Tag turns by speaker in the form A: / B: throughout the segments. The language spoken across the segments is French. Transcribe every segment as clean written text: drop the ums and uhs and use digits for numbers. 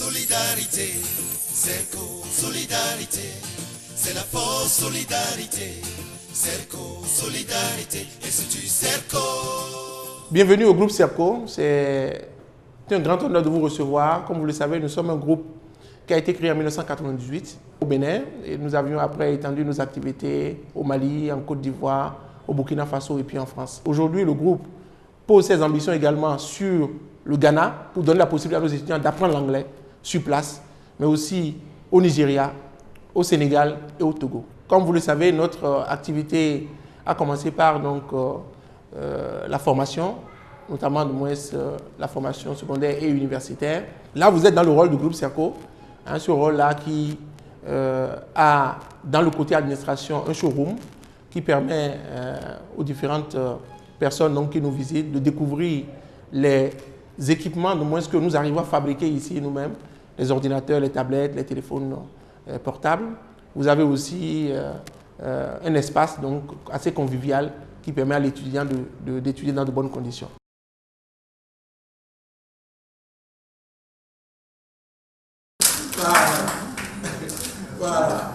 A: Solidarité, Serco, solidarité, c'est la force, solidarité, Serco, solidarité, et c'est du Serco.
B: Bienvenue au groupe Serco, c'est un grand honneur de vous recevoir. Comme vous le savez, nous sommes un groupe qui a été créé en 1998 au Bénin et nous avions après étendu nos activités au Mali, en Côte d'Ivoire, au Burkina Faso et puis en France. Aujourd'hui, le groupe pose ses ambitions également sur le Ghana pour donner la possibilité à nos étudiants d'apprendre l'anglais sur place, mais aussi au Nigeria, au Sénégal et au Togo. Comme vous le savez, notre activité a commencé par la formation, notamment la formation secondaire et universitaire. Là, vous êtes dans le rôle du groupe Serco, ce rôle-là qui a, dans le côté administration, un showroom qui permet aux différentes personnes qui nous visitent de découvrir les équipements, de moins que nous arrivons à fabriquer ici nous-mêmes, les ordinateurs, les tablettes, les téléphones portables. Vous avez aussi un espace assez convivial qui permet à l'étudiant d'étudier dans de bonnes conditions. Voilà.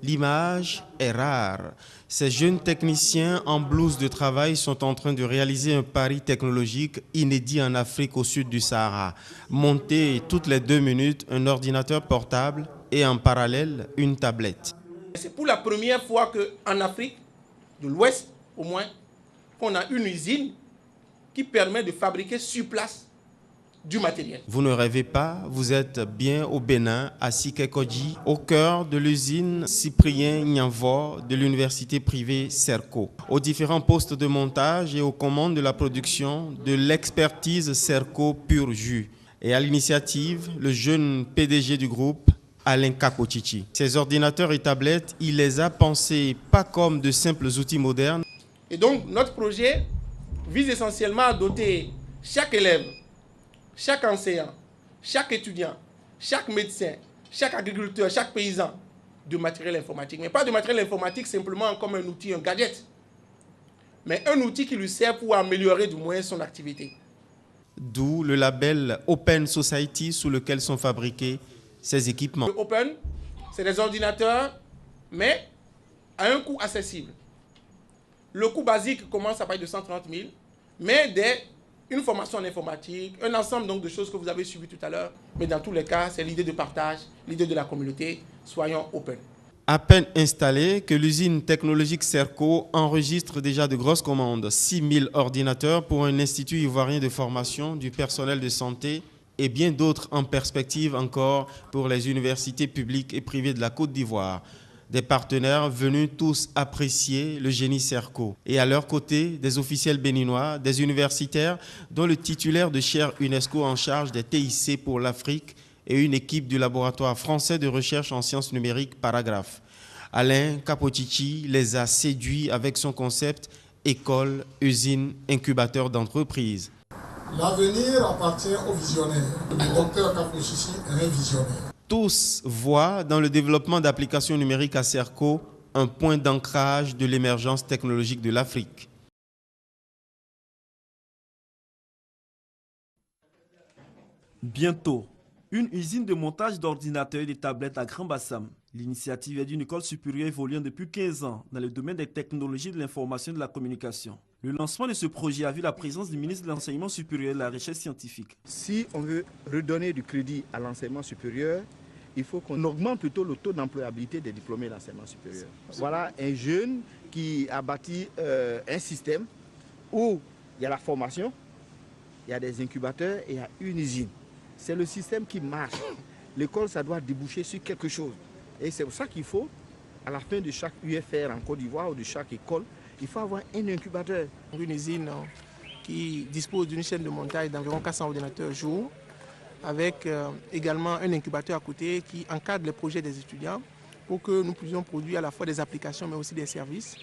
C: L'image est rare. Ces jeunes techniciens en blouse de travail sont en train de réaliser un pari technologique inédit en Afrique au sud du Sahara. Monter toutes les 2 minutes un ordinateur portable et en parallèle une tablette.
B: C'est pour la première fois qu'en Afrique de l'Ouest, au moins, qu'on a une usine qui permet de fabriquer sur place du matériel.
C: Vous ne rêvez pas, vous êtes bien au Bénin, à Sikekodji, au cœur de l'usine Cyprien Nianvor de l'université privée Serco. Aux différents postes de montage et aux commandes de la production de l'expertise Serco Pur Jus. Et à l'initiative, le jeune PDG du groupe, Alain Kapochichi. Ces ordinateurs et tablettes, il les a pensés pas comme de simples outils modernes.
B: Et donc, notre projet vise essentiellement à doter chaque élève, chaque enseignant, chaque étudiant, chaque médecin, chaque agriculteur, chaque paysan de matériel informatique. Mais pas de matériel informatique simplement comme un outil, un gadget, mais un outil qui lui sert pour améliorer du moins son activité.
C: D'où le label Open Society sous lequel sont fabriqués ces équipements.
B: Le Open, c'est des ordinateurs, mais à un coût accessible. Le coût basique commence à partir de 130 000, mais une formation en informatique, un ensemble de choses que vous avez suivies tout à l'heure. Mais dans tous les cas, c'est l'idée de partage, l'idée de la communauté. Soyons open.
C: À peine installée que l'usine technologique Serco enregistre déjà de grosses commandes. 6 000 ordinateurs pour un institut ivoirien de formation du personnel de santé et bien d'autres en perspective encore pour les universités publiques et privées de la Côte d'Ivoire. Des partenaires venus tous apprécier le génie Serco. Et à leur côté, des officiels béninois, des universitaires, dont le titulaire de chaire UNESCO en charge des TIC pour l'Afrique et une équipe du laboratoire français de recherche en sciences numériques Paragraphe. Alain Kapochichi les a séduits avec son concept école, usine, incubateur d'entreprise.
D: L'avenir appartient aux visionnaires. Le docteur Kapochichi est un visionnaire.
C: Tous voient dans le développement d'applications numériques à Serco un point d'ancrage de l'émergence technologique de l'Afrique.
E: Bientôt, une usine de montage d'ordinateurs et de tablettes à Grand Bassam. L'initiative est d'une école supérieure évoluant depuis 15 ans dans le domaine des technologies de l'information et de la communication. Le lancement de ce projet a vu la présence du ministre de l'Enseignement supérieur et de la Recherche scientifique.
F: Si on veut redonner du crédit à l'enseignement supérieur, il faut qu'on augmente plutôt le taux d'employabilité des diplômés de l'enseignement supérieur. Voilà un jeune qui a bâti un système où il y a la formation, il y a des incubateurs et il y a une usine. C'est le système qui marche. L'école, ça doit déboucher sur quelque chose. Et c'est pour ça qu'il faut, à la fin de chaque UFR en Côte d'Ivoire ou de chaque école, il faut avoir un incubateur.
B: Une usine qui dispose d'une chaîne de montage d'environ 400 ordinateurs jour, avec également un incubateur à côté qui encadre les projets des étudiants pour que nous puissions produire à la fois des applications mais aussi des services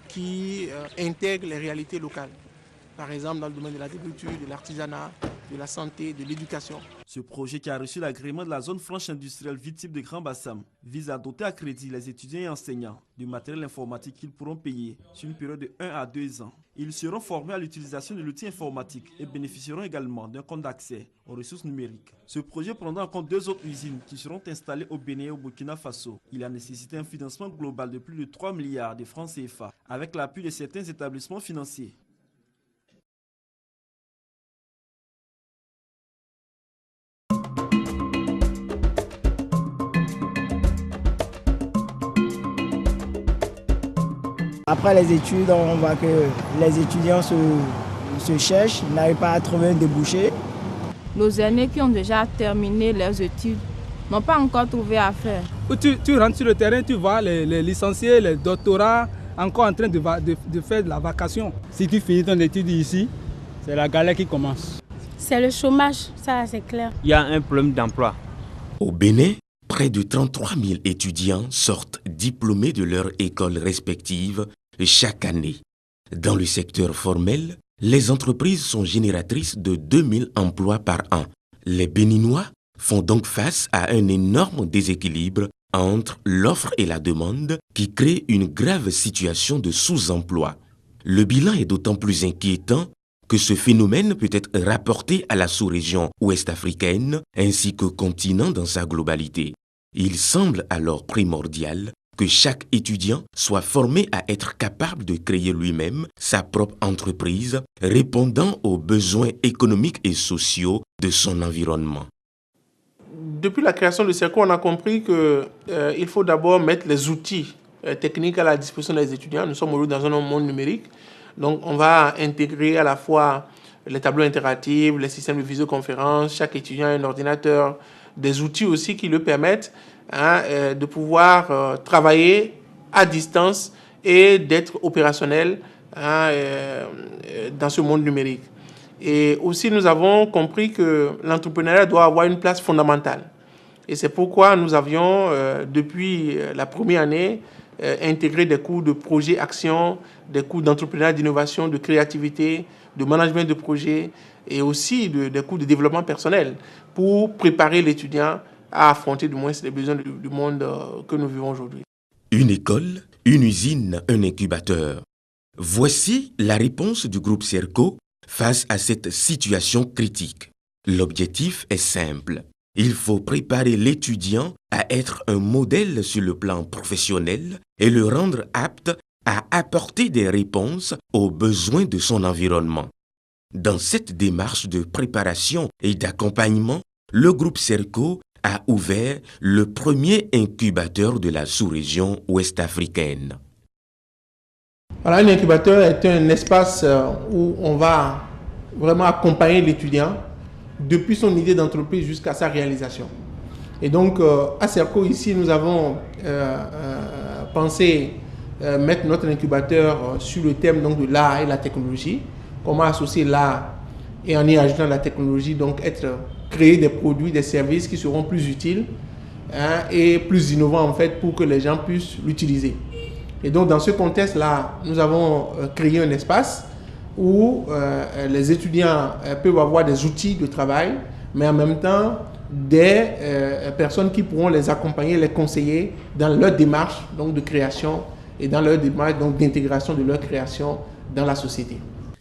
B: qui intègrent les réalités locales. Par exemple, dans le domaine de l'agriculture, de l'artisanat, de la santé, de l'éducation.
E: Ce projet, qui a reçu l'agrément de la zone franche industrielle Vitip de Grand Bassam, vise à doter à crédit les étudiants et enseignants du matériel informatique qu'ils pourront payer sur une période de 1 à 2 ans. Ils seront formés à l'utilisation de l'outil informatique et bénéficieront également d'un compte d'accès aux ressources numériques. Ce projet prendra en compte 2 autres usines qui seront installées au Bénin et au Burkina Faso. Il a nécessité un financement global de plus de 3 milliards de francs CFA avec l'appui de certains établissements financiers.
G: Après les études, on voit que les étudiants se cherchent, n'arrivent pas à trouver un débouché.
H: Nos aînés qui ont déjà terminé leurs études n'ont pas encore trouvé à faire.
I: Tu rentres sur le terrain, tu vois les licenciés, les doctorats encore en train de faire de la vacation. Si tu finis ton étude ici, c'est la galère qui commence.
J: C'est le chômage, ça c'est clair.
K: Il y a un problème d'emploi.
L: Au Bénin, près de 33 000 étudiants sortent diplômés de leurs écoles respectives chaque année. Dans le secteur formel, les entreprises sont génératrices de 2000 emplois par an. Les Béninois font donc face à un énorme déséquilibre entre l'offre et la demande qui crée une grave situation de sous-emploi. Le bilan est d'autant plus inquiétant que ce phénomène peut être rapporté à la sous-région ouest-africaine ainsi qu'au continent dans sa globalité. Il semble alors primordial que chaque étudiant soit formé à être capable de créer lui-même sa propre entreprise, répondant aux besoins économiques et sociaux de son environnement.
B: Depuis la création de CERCO, on a compris qu'il faut d'abord mettre les outils techniques à la disposition des étudiants. Nous sommes aujourd'hui dans un monde numérique, donc on va intégrer à la fois les tableaux interactifs, les systèmes de visioconférence, chaque étudiant a un ordinateur, des outils aussi qui lui permettent de pouvoir travailler à distance et d'être opérationnel dans ce monde numérique. Et aussi, nous avons compris que l'entrepreneuriat doit avoir une place fondamentale. Et c'est pourquoi nous avions, depuis la première année, intégré des cours de projet action, des cours d'entrepreneuriat, d'innovation, de créativité, de management de projet et aussi des cours de développement personnel pour préparer l'étudiant à affronter du moins les besoins du monde que nous vivons aujourd'hui.
L: Une école, une usine, un incubateur. Voici la réponse du groupe CERCO face à cette situation critique. L'objectif est simple. Il faut préparer l'étudiant à être un modèle sur le plan professionnel et le rendre apte à apporter des réponses aux besoins de son environnement. Dans cette démarche de préparation et d'accompagnement, le groupe CERCO a ouvert le premier incubateur de la sous-région ouest-africaine.
B: Voilà, un incubateur est un espace où on va vraiment accompagner l'étudiant depuis son idée d'entreprise jusqu'à sa réalisation. Et donc, à CERCO, ici, nous avons pensé mettre notre incubateur sur le thème donc, de l'art et la technologie. Comment associer l'art et en y ajoutant la technologie, donc créer des produits, des services qui seront plus utiles et plus innovants en fait pour que les gens puissent l'utiliser. Et donc dans ce contexte-là, nous avons créé un espace où les étudiants peuvent avoir des outils de travail, mais en même temps des personnes qui pourront les accompagner, les conseiller dans leur démarche donc, de création et dans leur démarche donc, d'intégration de leur création dans la société.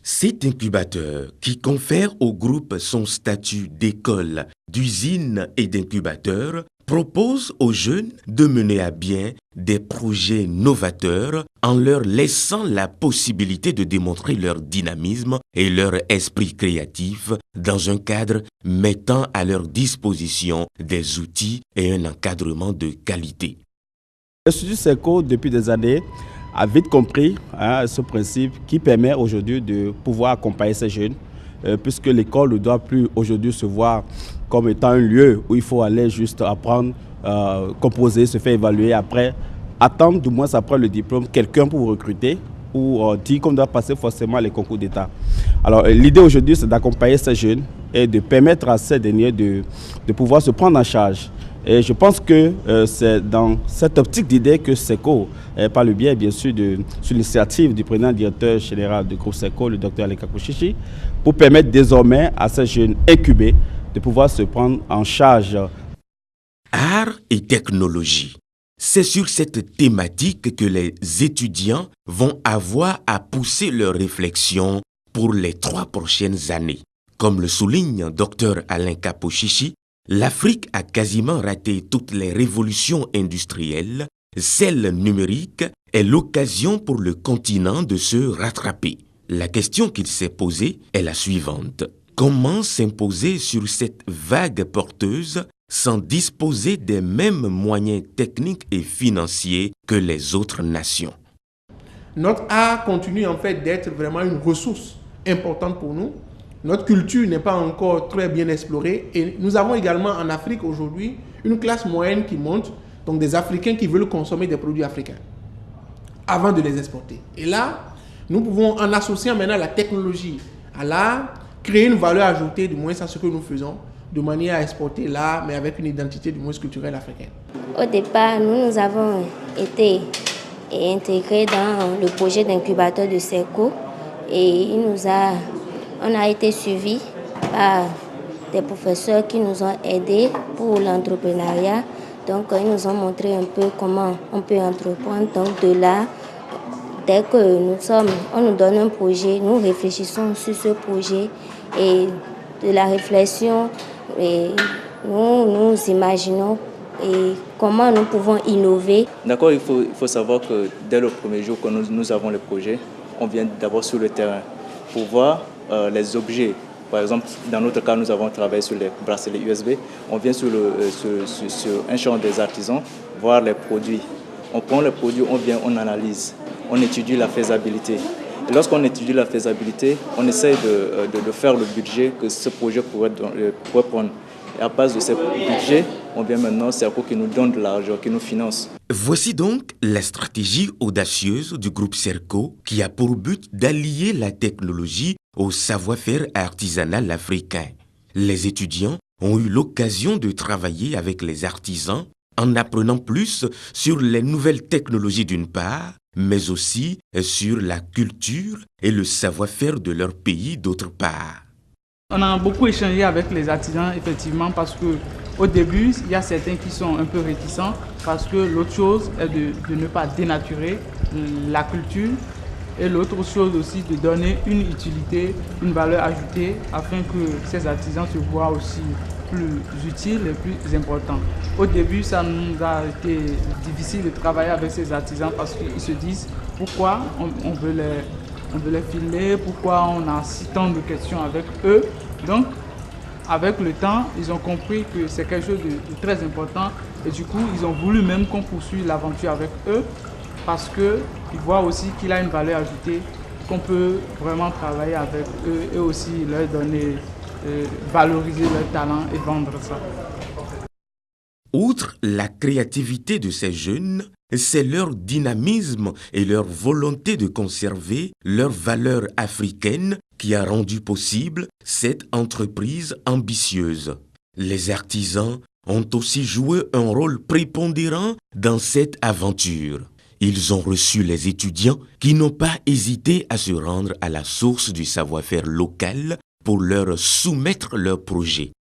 L: Cet incubateur, qui confère au groupe son statut d'école, d'usine et d'incubateur, propose aux jeunes de mener à bien des projets novateurs en leur laissant la possibilité de démontrer leur dynamisme et leur esprit créatif dans un cadre mettant à leur disposition des outils et un encadrement de qualité.
M: L'Institut CERCO, depuis des années, a vite compris ce principe qui permet aujourd'hui de pouvoir accompagner ces jeunes, puisque l'école ne doit plus aujourd'hui se voir comme étant un lieu où il faut aller juste apprendre, composer, se faire évaluer, après attendre du moins après le diplôme quelqu'un pour vous recruter ou dire qu'on doit passer forcément les concours d'État. Alors l'idée aujourd'hui c'est d'accompagner ces jeunes et de permettre à ces derniers de pouvoir se prendre en charge. Et je pense que c'est dans cette optique d'idée que CERCO, par le biais bien sûr sur l'initiative du président directeur général du groupe CERCO, le Dr Aleka Kouchichi, pour permettre désormais à ces jeunes incubés de pouvoir se prendre en charge.
L: Art et technologie. C'est sur cette thématique que les étudiants vont avoir à pousser leurs réflexions pour les 3 prochaines années. Comme le souligne Dr Alain Kapochichi, l'Afrique a quasiment raté toutes les révolutions industrielles. Celle numérique est l'occasion pour le continent de se rattraper. La question qu'il s'est posée est la suivante. Comment s'imposer sur cette vague porteuse sans disposer des mêmes moyens techniques et financiers que les autres nations?
B: Notre art continue en fait d'être vraiment une ressource importante pour nous. Notre culture n'est pas encore très bien explorée et nous avons également en Afrique aujourd'hui une classe moyenne qui monte, donc des Africains qui veulent consommer des produits africains avant de les exporter. Et là, nous pouvons, en associant maintenant la technologie à l'art, créer une valeur ajoutée du moins à ce que nous faisons, de manière à exporter l'art, mais avec une identité du moins culturelle africaine.
K: Au départ, nous avons été intégrés dans le projet d'incubateur de Serco et on a été suivis par des professeurs qui nous ont aidés pour l'entrepreneuriat. Donc, ils nous ont montré un peu comment on peut entreprendre. Donc, de là, dès que on nous donne un projet, nous réfléchissons sur ce projet et de la réflexion, et nous imaginons comment nous pouvons innover.
N: D'accord, il faut savoir que dès le premier jour que nous avons le projet, on vient d'abord sur le terrain pour voir les objets. Par exemple, dans notre cas, nous avons travaillé sur les bracelets USB. On vient sur un champ des artisans, voir les produits. On prend les produits, on analyse, on étudie la faisabilité. Et lorsqu'on étudie la faisabilité, on essaye de faire le budget que ce projet pourrait prendre. Et à base de ce budget, on vient maintenant, c'est Serco qui nous donne de l'argent, qui nous finance.
L: Voici donc la stratégie audacieuse du groupe Serco qui a pour but d'allier la technologie au savoir-faire artisanal africain. Les étudiants ont eu l'occasion de travailler avec les artisans en apprenant plus sur les nouvelles technologies d'une part, mais aussi sur la culture et le savoir-faire de leur pays d'autre part.
I: On a beaucoup échangé avec les artisans, effectivement, parce qu'au début, il y a certains qui sont un peu réticents, parce que l'autre chose est de ne pas dénaturer la culture, et l'autre chose aussi de donner une utilité, une valeur ajoutée, afin que ces artisans se voient aussi plus utiles et plus importants. Au début, ça nous a été difficile de travailler avec ces artisans parce qu'ils se disent pourquoi on veut les filmer, pourquoi on a si tant de questions avec eux. Donc, avec le temps, ils ont compris que c'est quelque chose de très important et du coup, ils ont voulu même qu'on poursuive l'aventure avec eux parce qu'ils voient aussi qu'il a une valeur ajoutée, qu'on peut vraiment travailler avec eux et aussi leur donner, valoriser leur talent et vendre ça.
L: Outre la créativité de ces jeunes, c'est leur dynamisme et leur volonté de conserver leurs valeurs africaines qui a rendu possible cette entreprise ambitieuse. Les artisans ont aussi joué un rôle prépondérant dans cette aventure. Ils ont reçu les étudiants qui n'ont pas hésité à se rendre à la source du savoir-faire local pour leur soumettre leurs projets.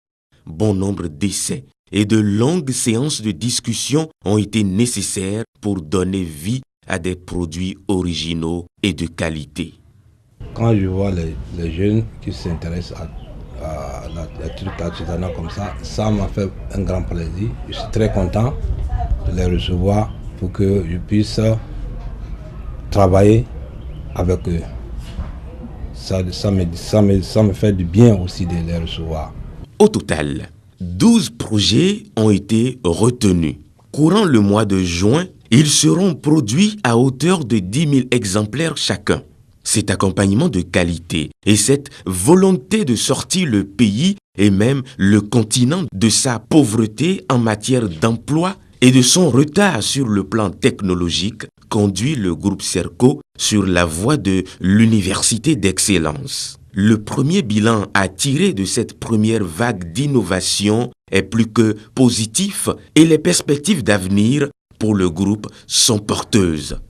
L: Bon nombre d'essais et de longues séances de discussion ont été nécessaires pour donner vie à des produits originaux et de qualité.
O: Quand je vois les jeunes qui s'intéressent à la truc artisanale comme ça m'a fait un grand plaisir. Je suis très content de les recevoir pour que je puisse travailler avec eux. Ça me fait du bien aussi de les recevoir.
L: Au total, 12 projets ont été retenus. Courant le mois de juin, ils seront produits à hauteur de 10 000 exemplaires chacun. Cet accompagnement de qualité et cette volonté de sortir le pays et même le continent de sa pauvreté en matière d'emploi et de son retard sur le plan technologique conduit le groupe Serco sur la voie de l'université d'excellence. Le premier bilan à tirer de cette première vague d'innovation est plus que positif et les perspectives d'avenir pour le groupe sont porteuses.